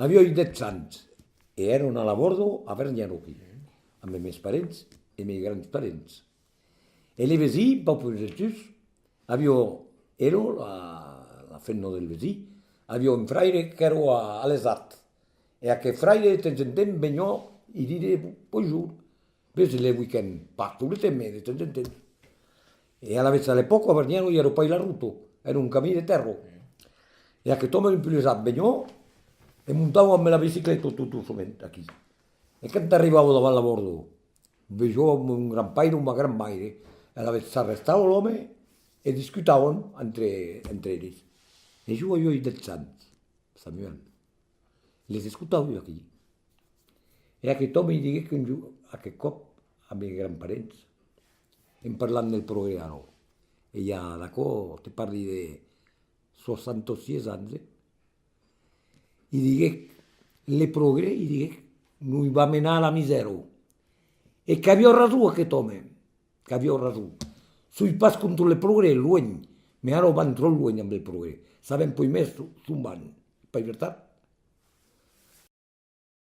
Havia 10 anys e ero a bordo a Vergnano qui, amb els meus parents e i miei grans parents. E le vesì, dopo ero la fenno del vesì, avio un fraire che ero all'esat. E a che fraire de temps en temps vegnò i dire bonjour. Invece le weekend, pas tout le temps, mais de temps en temps. E alla vez all'epoca a Vergnano ero poi la ruto, era un cammino de terra. E a che tome l'impulsat vegnò e montavo amb la bicicletta tutto sommente aquí. E quando arrivavo davanti a bordo, vedevo un gran paire, un gran maire, e alla vez s'arrestava l'home e discutavano entre ells. E io avevo 10 anys, Samuel. Les escoltavo io aquí. E aquest home mi digué que aquest cop a miei grandparents hem parlat del prograno. E ja d'acò te parli de 66 anys. I digué le progré, i digué no hi va menar a la misèria. E que havia raó aquest home, que havia raó. Sui pas contra le progré, lueny, me ara van trop lueny amb el progré. Sabem poi més, son van, per veritat.